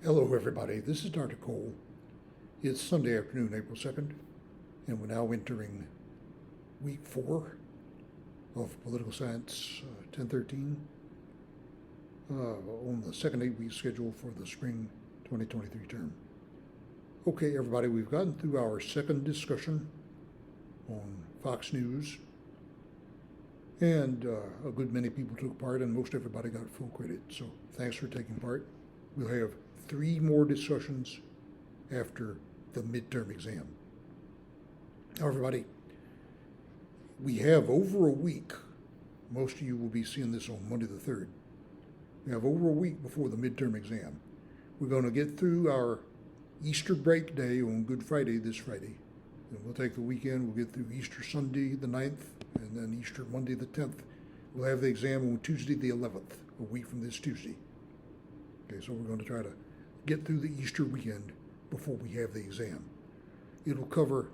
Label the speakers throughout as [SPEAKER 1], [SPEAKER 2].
[SPEAKER 1] Hello, everybody. This is Dr. Cole. It's Sunday afternoon, April 2nd, and we're now entering week 4 of Political Science 1013 on the second 8-week schedule for the spring 2023 term. Okay, everybody, we've gotten through our second discussion on Fox News, and a good many people took part, and most everybody got full credit, so thanks for taking part. We'll have 3 more discussions after the midterm exam. Now, everybody, we have over a week. Most of you will be seeing this on Monday the 3rd. We have over a week before the midterm exam. We're going to get through our Easter break day on Good Friday this Friday. Then we'll take the weekend. We'll get through Easter Sunday the 9th and then Easter Monday the 10th. We'll have the exam on Tuesday the 11th, a week from this Tuesday. Okay, so we're going to try to get through the Easter weekend before we have the exam. It'll cover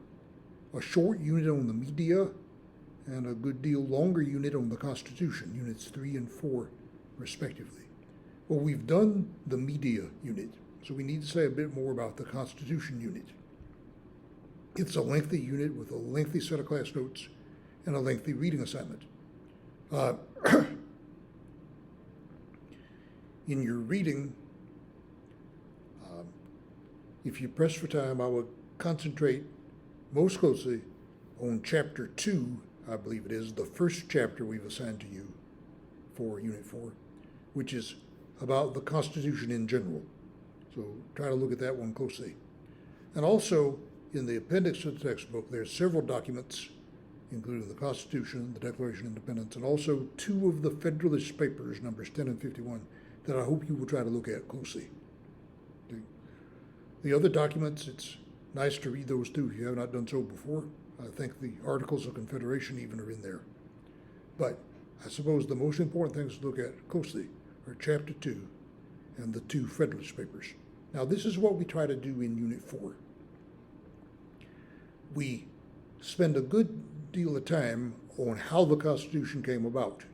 [SPEAKER 1] a short unit on the media and a good deal longer unit on the Constitution, units 3 and 4 respectively. Well, we've done the media unit, so we need to say a bit more about the Constitution unit. It's a lengthy unit with a lengthy set of class notes and a lengthy reading assignment. In your reading, if you press for time, I would concentrate most closely on Chapter 2, I believe it is, the first chapter we've assigned to you for Unit 4, which is about the Constitution in general. So try to look at that one closely. And also, in the appendix to the textbook, there's several documents, including the Constitution, the Declaration of Independence, and also 2 of the Federalist Papers, numbers 10 and 51, that I hope you will try to look at closely. The other documents, it's nice to read those too if you have not done so before. I think the Articles of Confederation even are in there. But I suppose the most important things to look at closely are Chapter 2 and the 2 Federalist Papers. Now, this is what we try to do in Unit 4. We spend a good deal of time on how the Constitution came about.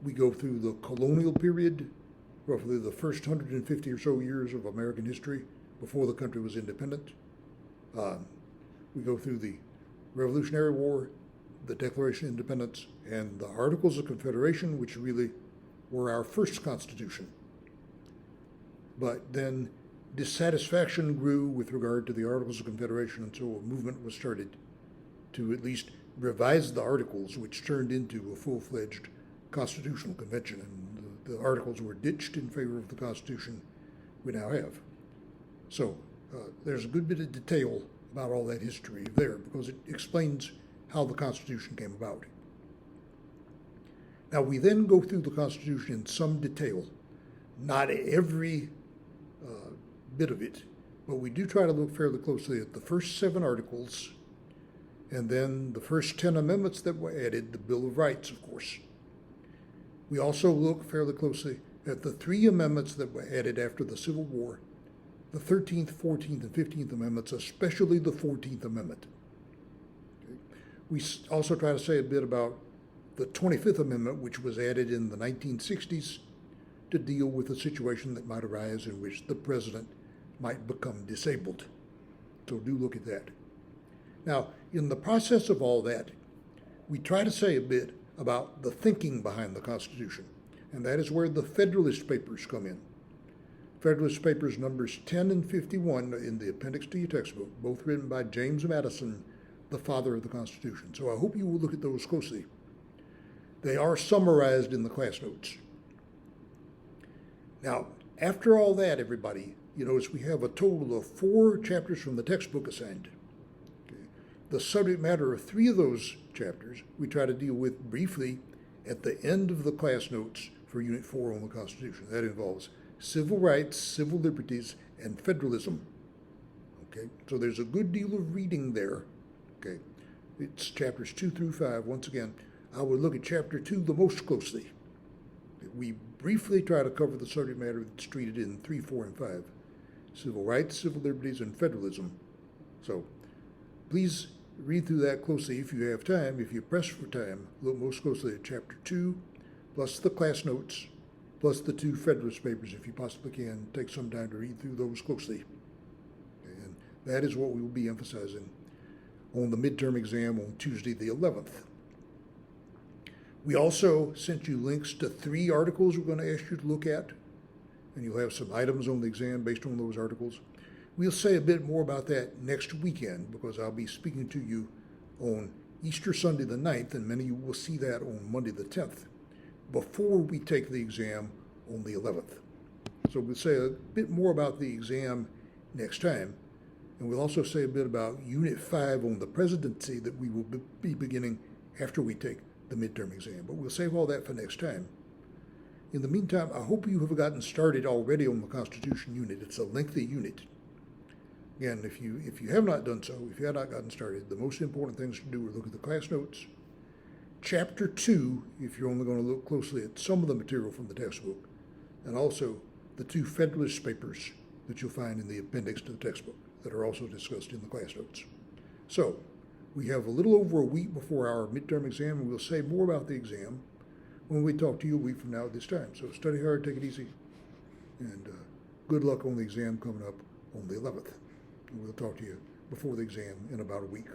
[SPEAKER 1] We go through the colonial period, roughly the first 150 or so years of American history before the country was independent. We go through the Revolutionary War, the Declaration of Independence, and the Articles of Confederation, which really were our first Constitution. But then dissatisfaction grew with regard to the Articles of Confederation, and so a movement was started to at least revise the Articles, which turned into a full-fledged constitutional convention, and the Articles were ditched in favor of the Constitution we now have. So there's a good bit of detail about all that history there because it explains how the Constitution came about. Now, we then go through the Constitution in some detail, not every bit of it, but we do try to look fairly closely at the first 7 articles and then the first 10 amendments that were added, the Bill of Rights, of course. We also look fairly closely at the 3 amendments that were added after the Civil War, the 13th, 14th, and 15th Amendments, especially the 14th Amendment. Okay. We also try to say a bit about the 25th Amendment, which was added in the 1960s to deal with a situation that might arise in which the president might become disabled. So do look at that. Now, in the process of all that, we try to say a bit about the thinking behind the Constitution, and that is where the Federalist Papers come in. Federalist Papers numbers 10 and 51 in the appendix to your textbook, both written by James Madison, the father of the Constitution. So I hope you will look at those closely. They are summarized in the class notes. Now, after all that, everybody, you notice we have a total of 4 chapters from the textbook assigned. Okay. The subject matter of 3 of those chapters we try to deal with briefly at the end of the class notes for Unit 4 on the Constitution. That involves civil rights, civil liberties, and federalism. Okay, so there's a good deal of reading there. Okay, it's chapters 2 through 5. Once again, I would look at Chapter 2 the most closely. We briefly try to cover the subject matter that's treated in 3, 4, and 5. Civil rights, civil liberties, and federalism. So please read through that closely if you have time. If you press for time, look most closely at Chapter 2, plus the class notes, plus the two Federalist papers, if you possibly can. Take some time to read through those closely. And that is what we will be emphasizing on the midterm exam on Tuesday the 11th. We also sent you links to 3 articles we're going to ask you to look at, and you'll have some items on the exam based on those articles. We'll say a bit more about that next weekend because I'll be speaking to you on Easter Sunday the 9th, and many of you will see that on Monday the 10th, before we take the exam on the 11th. So we'll say a bit more about the exam next time, and we'll also say a bit about Unit 5 on the presidency that we will be beginning after we take the midterm exam. But we'll save all that for next time. In the meantime, I hope you have gotten started already on the Constitution unit. It's a lengthy unit. Again, if you have not done so, if you have not gotten started, the most important things to do are look at the class notes. Chapter 2, if you're only going to look closely at some of the material from the textbook, and also the 2 Federalist papers that you'll find in the appendix to the textbook that are also discussed in the class notes. So, we have a little over a week before our midterm exam, and we'll say more about the exam when we talk to you a week from now at this time. So study hard, take it easy, and good luck on the exam coming up on the 11th. And we'll talk to you before the exam in about a week.